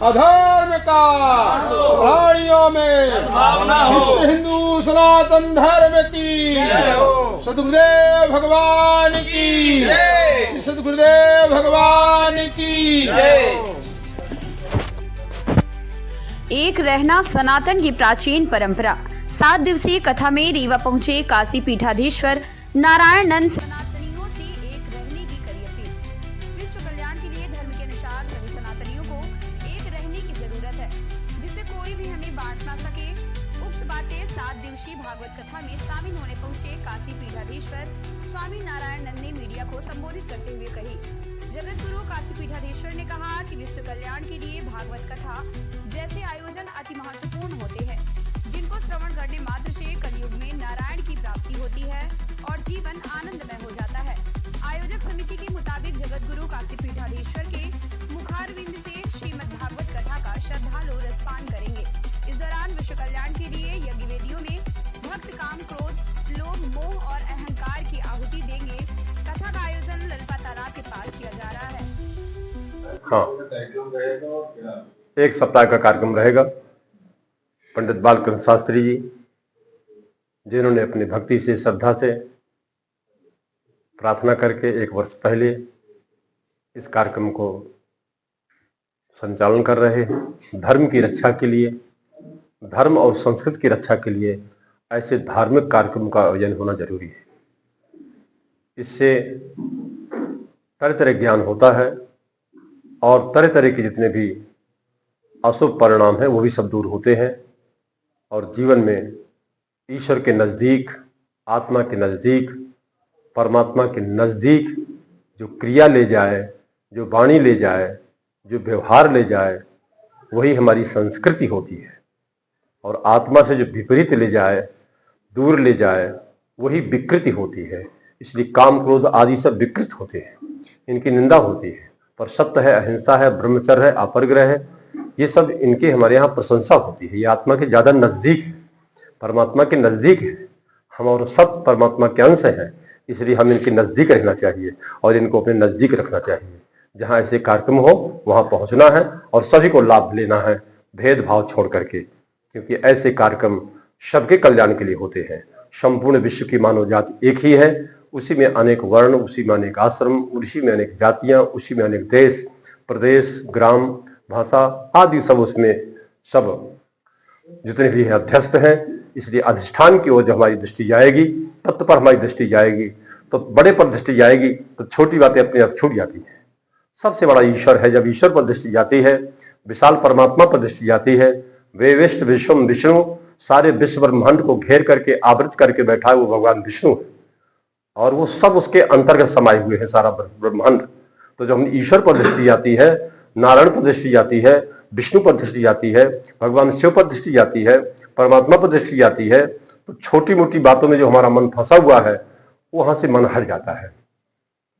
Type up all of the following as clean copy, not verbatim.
अधर्म का प्राणियों में विश्व हिंदू सनातन धर्म की सद्गुरुदेव भगवान की, सद्गुरुदेव भगवान की। एक रहना सनातन की प्राचीन परंपरा। 7 दिवसीय कथा में रीवा पहुंचे काशी पीठाधीश्वर नारायण नंद सनातनियों से एक रहने की करी अपील। विश्व कल्याण के लिए धर्म के अनुसार सभी सनातनियों को एक रहने की जरूरत है, जिससे कोई भी हमें बांट ना सके। उक्त बातें 7 दिवसीय भागवत कथा में शामिल होने पहुंचे काशी पीठाधीश्वर स्वामी नारायण नंद ने मीडिया को संबोधित करते हुए कही। जगत गुरु काशी पीठाधीश्वर ने कहा कि विश्व कल्याण के लिए भागवत कथा जैसे आयोजन अति महत्वपूर्ण होते हैं, जिनको श्रवण करने मात्र से कलयुग में नारायण की प्राप्ति होती है और जीवन आनंदमय हो जाता है। आयोजक समिति के मुताबिक जगत गुरु काशी पीठाधीश्वर के मुखारविंद से श्रीमद् भागवत कथा का श्रद्धालु रसपान करेंगे। इस दौरान विश्व कल्याण के लिए यज्ञ वेदियों में भक्त काम, क्रोध, लोभ, मोह और अहंकार की आहुति देंगे। कथा का आयोजन ललिता तालाब के पास किया जा रहा है। हाँ, एक सप्ताह का कार्यक्रम रहेगा। पंडित बालकृष्ण शास्त्री जी, जिन्होंने अपनी भक्ति से, श्रद्धा से प्रार्थना करके 1 वर्ष पहले इस कार्यक्रम को संचालन कर रहे हैं। धर्म की रक्षा के लिए, धर्म और संस्कृति की रक्षा के लिए ऐसे धार्मिक कार्यक्रम का आयोजन होना जरूरी है। इससे तरह तरह ज्ञान होता है और तरह तरह के जितने भी अशुभ परिणाम है वो भी सब दूर होते हैं और जीवन में ईश्वर के नज़दीक, आत्मा के नज़दीक, परमात्मा के नज़दीक जो क्रिया ले जाए, जो वाणी ले जाए, जो व्यवहार ले जाए, वही हमारी संस्कृति होती है। और आत्मा से जो विपरीत ले जाए, दूर ले जाए, वही विकृति होती है। इसलिए काम, क्रोध आदि सब विकृत होते हैं, इनकी निंदा होती है। पर सत्य है, अहिंसा है, ब्रह्मचर्य है, अपरिग्रह है, ये सब इनके हमारे यहाँ प्रशंसा होती है। ये आत्मा के ज़्यादा नज़दीक है, परमात्मा के नज़दीक है। हम और सब परमात्मा के अंश हैं, इसलिए हम इनके नज़दीक रहना चाहिए और इनको अपने नज़दीक रखना चाहिए। जहाँ ऐसे कार्यक्रम हो वहाँ पहुँचना है और सभी को लाभ लेना है, भेदभाव छोड़ करके, क्योंकि ऐसे कार्यक्रम सबके कल्याण के लिए होते हैं। संपूर्ण विश्व की मानव जाति एक ही है, उसी में अनेक वर्ण, उसी में अनेक आश्रम, उसी में अनेक जातियाँ, उसी में अनेक देश, प्रदेश, ग्राम, भाषा आदि सब उसमें सब जितने भी अध्यस्त हैं। इसलिए अधिष्ठान की ओर जब हमारी दृष्टि जाएगी, तत्व पर हमारी दृष्टि जाएगी, तो बड़े पर दृष्टि जाएगी तो छोटी बातें अपने आप छूट जाती हैं। सबसे बड़ा ईश्वर है। जब ईश्वर पर दृष्टि जाती है, विशाल परमात्मा पर दृष्टि जाती है, वे विष्ट विश्वम विष्णु, सारे विश्व ब्रह्मांड को घेर करके आवृत करके बैठा है वो भगवान विष्णु है और वो सब उसके अंतर्गत समाये हुए हैं, सारा ब्रह्मांड। तो जब ईश्वर पर दृष्टि जाती है, नारायण पर दृष्टि जाती है, विष्णु पर दृष्टि जाती है, भगवान शिव पर दृष्टि जाती है, परमात्मा पर दृष्टि जाती है, तो छोटी मोटी बातों में जो हमारा मन फंसा हुआ है वहां से मन हट जाता है।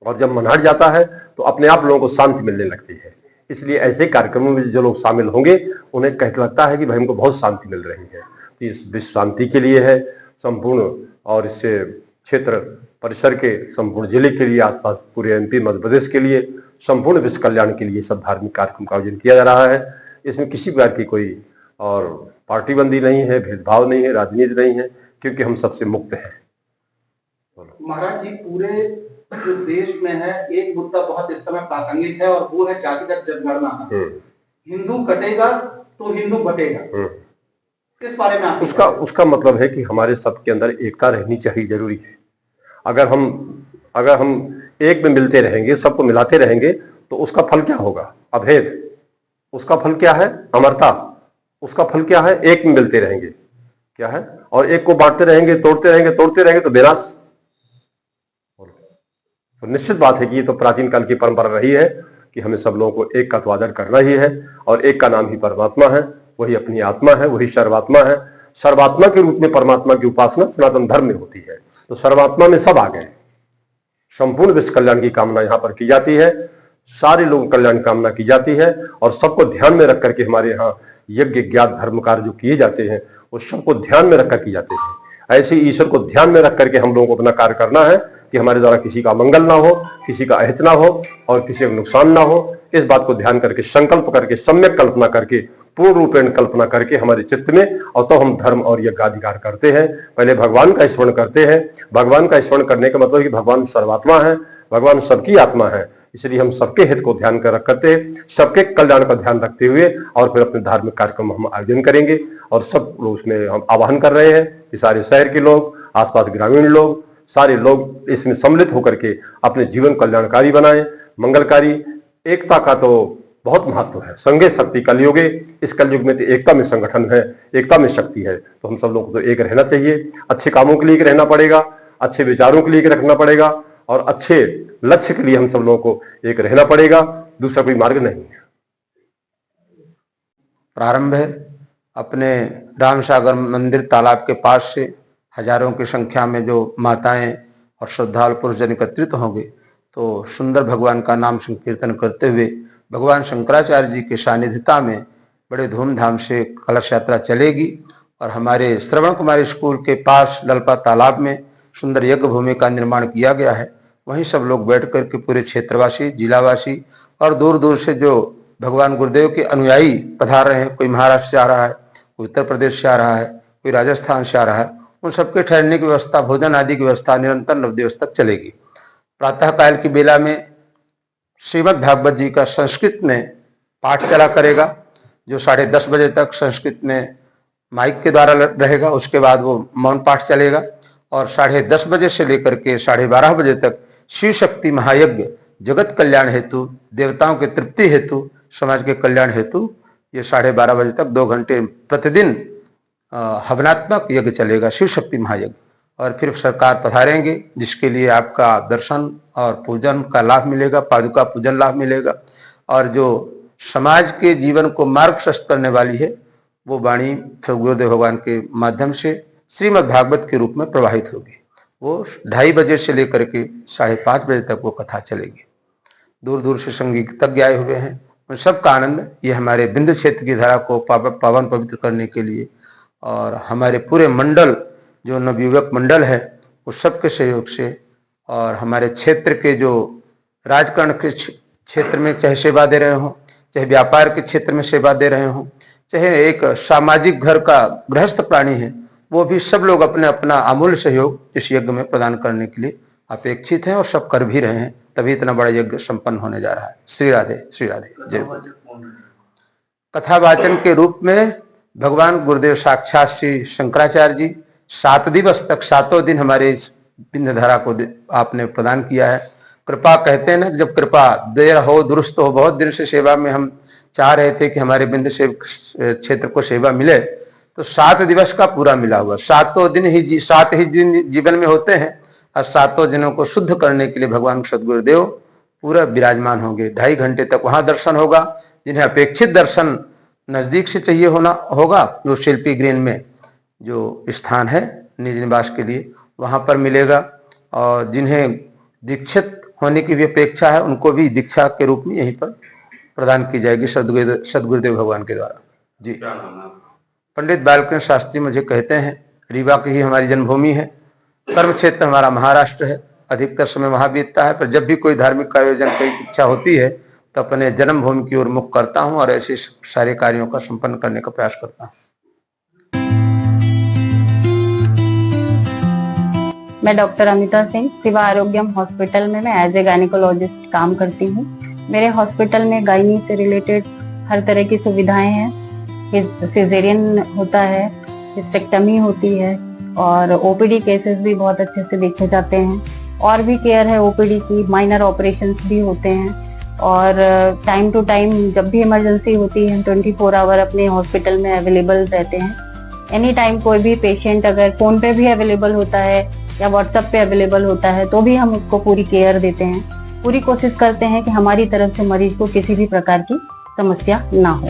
और जब मन हट जाता है तो अपने आप लोगों को शांति मिलने लगती है। इसलिए ऐसे कार्यक्रमों में जो लोग शामिल होंगे उन्हें कहते लगता है कि भाई हमको बहुत शांति मिल रही है। तो इस विश्व शांति के लिए है संपूर्ण, और इससे क्षेत्र परिसर के संपूर्ण जिले के लिए, आसपास पूरे एमपी मध्य प्रदेश के लिए, संपूर्ण विश्व कल्याण के लिए सब धार्मिक कार्यक्रम का आयोजन किया जा रहा है। इसमें किसी प्रकार की कोई और पार्टीबंदी नहीं है, भेदभाव नहीं है, राजनीति नहीं है, क्योंकि हम सबसे मुक्त हैं। महाराज जी, पूरे जो देश में है एक मुद्दा बहुत इस समय प्रासंगिक है और वो है जातिगत जनगणना। हिंदू कटेगा तो हिंदू बटेगा। इस बारे में उसका मतलब है कि हमारे सबके अंदर एकता रहनी चाहिए, जरूरी है। अगर हम एक में मिलते रहेंगे, सबको मिलाते रहेंगे, तो उसका फल क्या होगा? अभेद। उसका फल क्या है? अमरता। उसका फल क्या है? एक में मिलते रहेंगे, क्या है? और एक को बांटते रहेंगे, तोड़ते रहेंगे तो विनाश। तो निश्चित बात है कि ये तो प्राचीन काल की परंपरा रही है कि हमें सब लोगों को एक का तो आदर करना ही है, और एक का नाम ही परमात्मा है, वही अपनी आत्मा है, वही सर्वात्मा है। सर्वात्मा के रूप में परमात्मा की उपासना सनातन धर्म में होती है। तो सर्वात्मा में सब आ गए। संपूर्ण विश्व कल्याण की कामना यहाँ पर की जाती है, सारे लोगों कल्याण की कामना की जाती है, और सबको ध्यान में रख करके हमारे यहाँ यज्ञ ज्ञात धर्म कार्य जो किए जाते हैं वो सबको ध्यान में रखकर किए जाते हैं। ऐसे ईश्वर को ध्यान में रख करके हम लोगों को अपना कार्य करना है कि हमारे द्वारा किसी का मंगल ना हो, किसी का अहित ना हो और किसी का नुकसान ना हो। इस बात को ध्यान करके संकल्प करके सम्यक कल्पना करके पूर्ण रूपेण कल्पना करके हमारे चित्त में, और तो हम धर्म और यज्ञाधिकार करते हैं। पहले भगवान का स्मरण करते हैं। भगवान का स्मरण करने का मतलब कि भगवान सर्वात्मा है, भगवान सबकी आत्मा है, इसलिए हम सबके हित को ध्यान कर करते हैं, सबके कल्याण का ध्यान रखते हुए और फिर अपने धार्मिक कार्यक्रम हम आयोजन करेंगे। और सब लोग उसमें हम आह्वान कर रहे हैं कि सारे शहर के लोग, आसपास ग्रामीण लोग, सारे लोग इसमें सम्मिलित होकर के अपने जीवन कल्याणकारी बनाएं, मंगलकारी। एकता का तो बहुत महत्व है। संघे शक्ति कलयुगे, इस कलयुग में तो एकता में संगठन है, एकता में शक्ति है। तो हम सब लोग को तो एक रहना चाहिए, अच्छे कामों के लिए एक रहना पड़ेगा, अच्छे विचारों के लिए एक रखना पड़ेगा और अच्छे लक्ष्य के लिए हम सब लोगों को एक रहना पड़ेगा। दूसरा कोई मार्ग नहीं है। प्रारंभ है अपने रामसागर मंदिर तालाब के पास से हजारों की संख्या में जो माताएं और श्रद्धालु पुरुष जन एकत्रित होंगे तो सुंदर भगवान का नाम संकीर्तन करते हुए भगवान शंकराचार्य जी के सानिध्यता में बड़े धूमधाम से कलश यात्रा चलेगी। और हमारे श्रवण कुमारी स्कूल के पास ललपा तालाब में सुंदर यज्ञ भूमि का निर्माण किया गया है। वहीं सब लोग बैठ कर के पूरे क्षेत्रवासी, जिलावासी और दूर दूर से जो भगवान गुरुदेव के अनुयायी पधार रहे हैं, कोई महाराष्ट्र से आ रहा है, कोई उत्तर प्रदेश से आ रहा है, कोई राजस्थान से आ रहा है, उन सबके ठहरने की व्यवस्था, भोजन आदि की व्यवस्था निरंतर 9 दिवस तक चलेगी। प्रातः काल की बेला में श्रीमद् भागवत जी का संस्कृत में पाठ चला करेगा, जो 10:30 बजे तक संस्कृत में माइक के द्वारा रहेगा। उसके बाद वो मौन पाठ चलेगा और 10:30 बजे से लेकर के 12:30 बजे तक शिव शक्ति महायज्ञ जगत कल्याण हेतु, देवताओं के तृप्ति हेतु, समाज के कल्याण हेतु ये 12:30 बजे तक 2 घंटे प्रतिदिन हवनात्मक यज्ञ चलेगा, शिव शक्ति महायज्ञ। और फिर सरकार पधारेंगे, जिसके लिए आपका दर्शन और पूजन का लाभ मिलेगा, पादुका पूजन लाभ मिलेगा। और जो समाज के जीवन को मार्ग प्रशस्त करने वाली है वो वाणी फिर गुरुदेव भगवान के माध्यम से श्रीमद् भागवत के रूप में प्रवाहित होगी। वो 2:30 बजे से लेकर के 5:30 बजे तक वो कथा चलेगी। दूर दूर से संगीतज्ञ आए हुए हैं, उन सबका आनंद ये हमारे बिंद क्षेत्र की धारा को पावन पवित्र करने के लिए और हमारे पूरे मंडल जो नवयुवक मंडल है उस सबके सहयोग से और हमारे क्षेत्र के जो राजकारण के क्षेत्र में चाहे सेवा दे रहे हों, चाहे व्यापार के क्षेत्र में सेवा दे रहे हों, चाहे एक सामाजिक घर का गृहस्थ प्राणी है, वो भी सब लोग अपने अपना अमूल्य सहयोग इस यज्ञ में प्रदान करने के लिए अपेक्षित हैं और सब कर भी रहे हैं। तभी इतना बड़ा यज्ञ संपन्न होने जा रहा है। श्री राधे, श्री राधे, जय। कथावाचन के रूप में भगवान गुरुदेव साक्षात श्री शंकराचार्य जी 7 दिवस तक, 7 दिन हमारे इस बिंदधारा को आपने प्रदान किया है। कृपा कहते हैं ना, जब कृपा देर हो दुरुस्त हो। बहुत दिन से सेवा में हम चाह रहे थे कि हमारे बिंद क्षेत्र को सेवा मिले, तो 7 दिवस का पूरा मिला हुआ। 7 दिन जीवन में होते हैं और 7 दिनों को शुद्ध करने के लिए भगवान सदगुरुदेव पूरा विराजमान होंगे। 2.5 घंटे तक वहां दर्शन होगा। जिन्हें अपेक्षित दर्शन नजदीक से चाहिए होगा, जो शिल्पी ग्रीन में जो स्थान है निज निवास के लिए, वहां पर मिलेगा। और जिन्हें दीक्षित होने की भी अपेक्षा है, उनको भी दीक्षा के रूप में यहीं पर प्रदान की जाएगी सदगुरुदेव भगवान के द्वारा। जी, पंडित बालकृष्ण शास्त्री मुझे कहते हैं, रीवा की ही हमारी जन्मभूमि है, कर्म क्षेत्र हमारा महाराष्ट्र है, अधिकतर समय वहां बीतता है। पर जब भी कोई धार्मिक आयोजन की इच्छा होती है तो अपने जन्मभूमि की ओर मुख करता हूं और ऐसे सारे कार्यों का संपन्न करने का प्रयास करता हूं। मैं डॉक्टर अमिता सिंह सिवा आरोग्यम हॉस्पिटल में मैं एज ए गायनिकोलॉजिस्ट काम करती हूँ। मेरे हॉस्पिटल में गायनी से रिलेटेड हर तरह की सुविधाएं हैं। सिजेरियन होता है, हिस्टेक्टमी होती है और ओपीडी केसेस भी बहुत अच्छे से देखे जाते हैं। और भी केयर है ओपीडी की, माइनर ऑपरेशंस भी होते हैं। और टाइम टू टाइम जब भी इमरजेंसी होती है, हम 24 आवर अपने हॉस्पिटल में अवेलेबल रहते हैं। एनी टाइम कोई भी पेशेंट अगर फोन पे भी अवेलेबल होता है या व्हाट्सएप पे अवेलेबल होता है तो भी हम उसको पूरी केयर देते हैं। पूरी कोशिश करते हैं कि हमारी तरफ से मरीज को किसी भी प्रकार की समस्या ना हो।